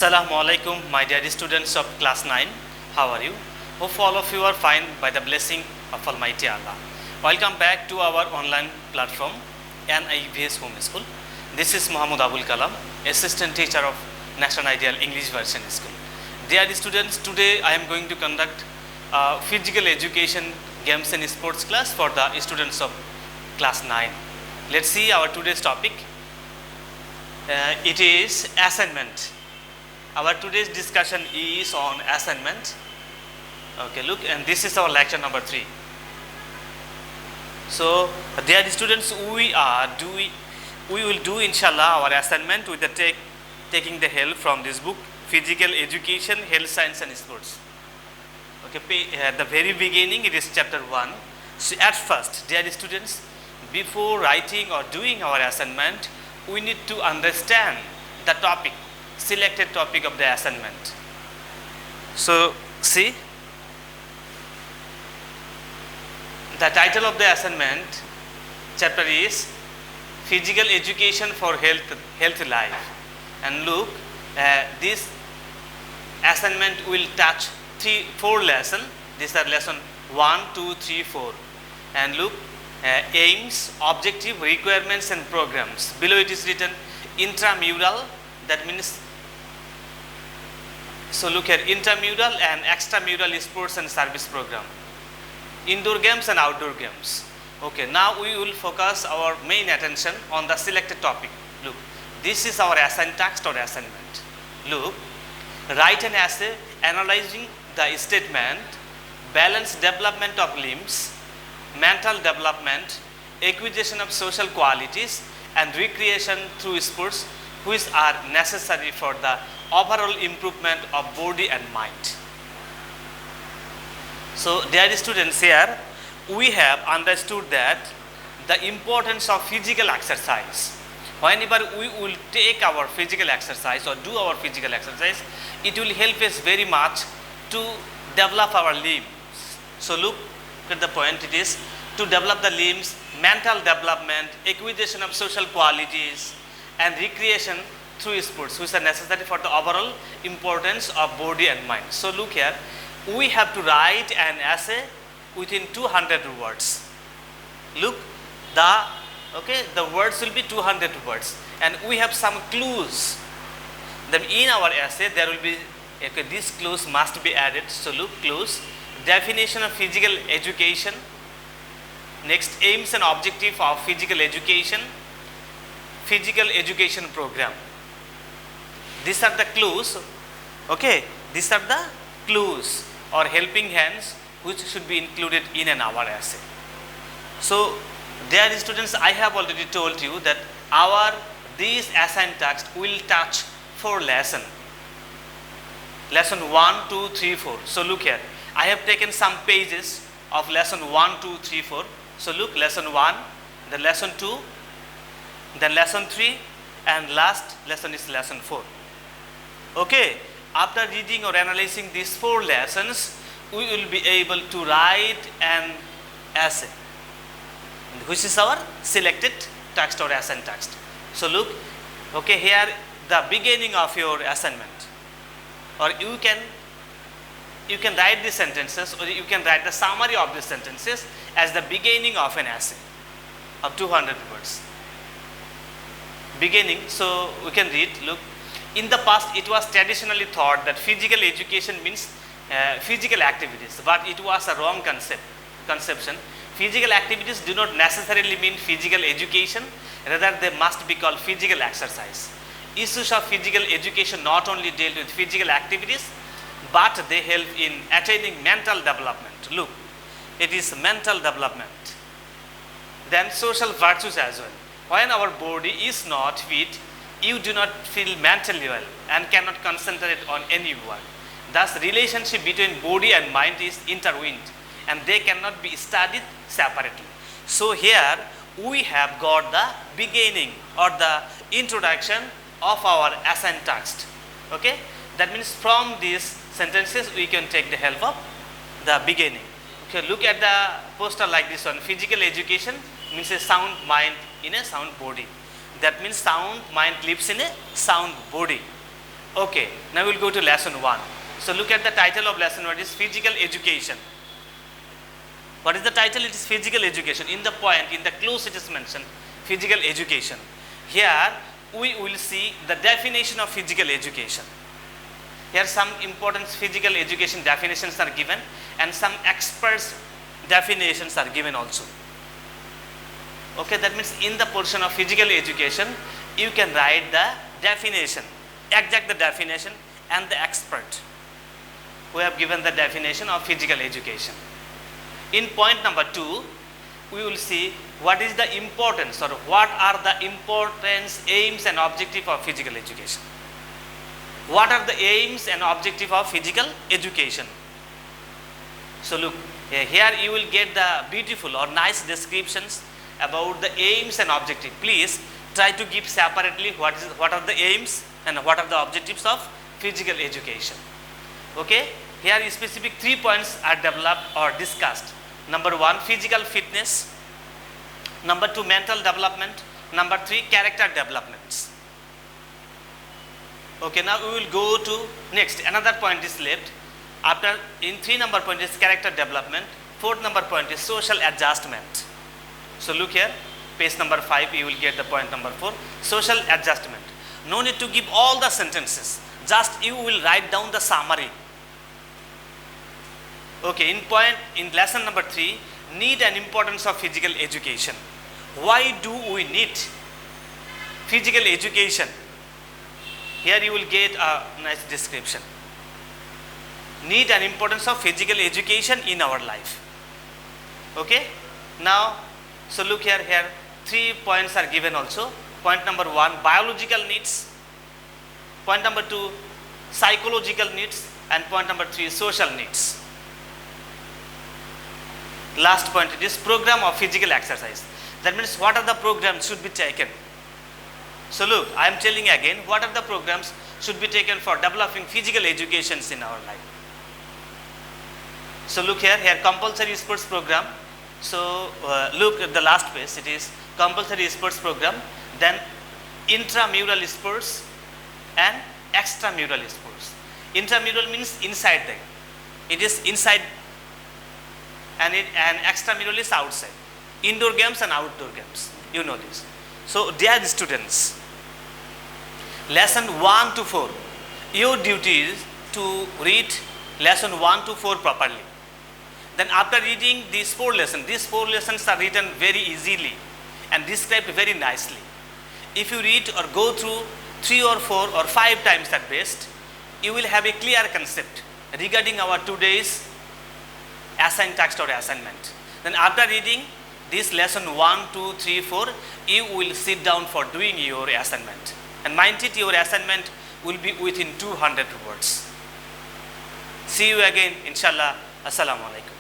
Assalamu alaikum, my dear students of class 9. How are you? Hope all of you are fine by the blessing of Almighty Allah. Welcome back to our online platform, NIVS Home School. This is Muhammad Abul Kalam, Assistant Teacher of National Ideal English Version School. Dear students, today I am going to conduct physical education games and sports class for the students of class 9. Let's see our today's topic. It is assignment. Our today's discussion is on assignment. Okay, look, and this is our lecture number 3. So, dear students, we will do inshallah our assignment with the taking the help from this book, Physical Education, Health Science and Sports. Okay, at the very beginning it is chapter 1. So, at first, dear students, before writing or doing our assignment, we need to understand the topic, selected topic of the assignment. So, see, the title of the assignment chapter is Physical Education for Health Life. And look, this assignment will touch 4 lessons. These are lesson 1, 2, 3, 4. And look, aims, objective, requirements and programs. Below it is written intramural, that means, so look here, intramural and extramural sports and service program, indoor games and outdoor games. Okay, now we will focus our main attention on the selected topic. Look, this is our assigned text or assignment. Look, write an essay analyzing the statement, balanced development of limbs, mental development, acquisition of social qualities and recreation through sports, which are necessary for the overall improvement of body and mind. So, dear students, here we have understood that the importance of physical exercise. Whenever we will take our physical exercise or do our physical exercise, it will help us very much to develop our limbs. So, look at the point, it is to develop the limbs, mental development, acquisition of social qualities and recreation through sports, which are necessary for the overall importance of body and mind. So, look here, we have to write an essay within 200 words. Look, the words will be 200 words, and we have some clues. Then in our essay there will be, okay, these clues must be added. So, look, clues, definition of physical education, next aims and objective of physical education program. These are the clues. Okay, these are the clues or helping hands which should be included in an our essay. So, dear students, I have already told you that this assigned text will touch 4 lessons. Lesson 1, 2, 3, 4. So, look here, I have taken some pages of lesson 1, 2, 3, 4. So, look, lesson 1, then lesson 2, then lesson 3, and last lesson is lesson 4. Okay, after reading or analyzing these 4 lessons, we will be able to write an essay, which is our selected text or assigned text. So, look, okay, here the beginning of your assignment, or you can write the sentences, or you can write the summary of the sentences as the beginning of an essay of 200 words. Beginning, so we can read, look, in the past it was traditionally thought that physical education means physical activities, but it was a wrong conception. Physical activities do not necessarily mean physical education, rather they must be called physical exercise. Issues of physical education not only deal with physical activities, but they help in attaining mental development. Look, it is mental development. Then social virtues as well. When our body is not fit, you do not feel mentally well and cannot concentrate on any work. Thus, relationship between body and mind is intertwined and they cannot be studied separately. So, here we have got the beginning or the introduction of our assigned text. Okay? That means from these sentences we can take the help of the beginning. Okay, look at the poster like this one. Physical education means a sound mind in a sound body. That means sound mind lives in a sound body. Okay, now we will go to lesson 1. So look at the title of lesson 1 is physical education. What is the title? It is physical education. In the point, in the clause it is mentioned physical education. Here we will see the definition of physical education. Here some important physical education definitions are given and some experts definitions are given also. Okay, that means in the portion of physical education you can write the definition, exact the definition and the expert who have given the definition of physical education. In point number 2, we will see what is the importance or what are the importance, aims and objective of physical education. What are the aims and objective of physical education? So look, here you will get the beautiful or nice descriptions about the aims and objective. Please try to give separately what are the aims and what are the objectives of physical education. Okay, here specific 3 points are developed or discussed. Number 1, physical fitness. Number 2, mental development. Number 3, character developments. Okay, now we will go to next. Another point is left. After in 3 number point is character development. 4th number point is social adjustment. So look here, page number 5. You will get the point number 4. Social adjustment. No need to give all the sentences. Just you will write down the summary. Okay, in lesson number 3, need and importance of physical education. Why do we need physical education? Here you will get a nice description. Need and importance of physical education in our life. Okay, now so look here, 3 points are given also. Point number 1, biological needs. Point number 2, psychological needs, and point number 3, social needs. Last point, it is program of physical exercise. That means what are the programs should be taken. So look, I am telling again, what are the programs should be taken for developing physical educations in our life. So look here, compulsory sports program. So look at the last page, it is compulsory sports program, then intramural sports and extramural sports. Intramural means inside them. It is inside and extramural is outside. Indoor games and outdoor games. You know this. So dear students, lesson 1 to 4, your duty is to read lesson 1 to 4 properly. Then after reading these 4 lessons are written very easily and described very nicely. If you read or go through 3 or 4 or 5 times at best, you will have a clear concept regarding our today's assigned text or assignment. Then after reading this lesson 1, 2, 3, 4, you will sit down for doing your assignment. And mind it, your assignment will be within 200 words. See you again, inshallah. Assalamu alaikum.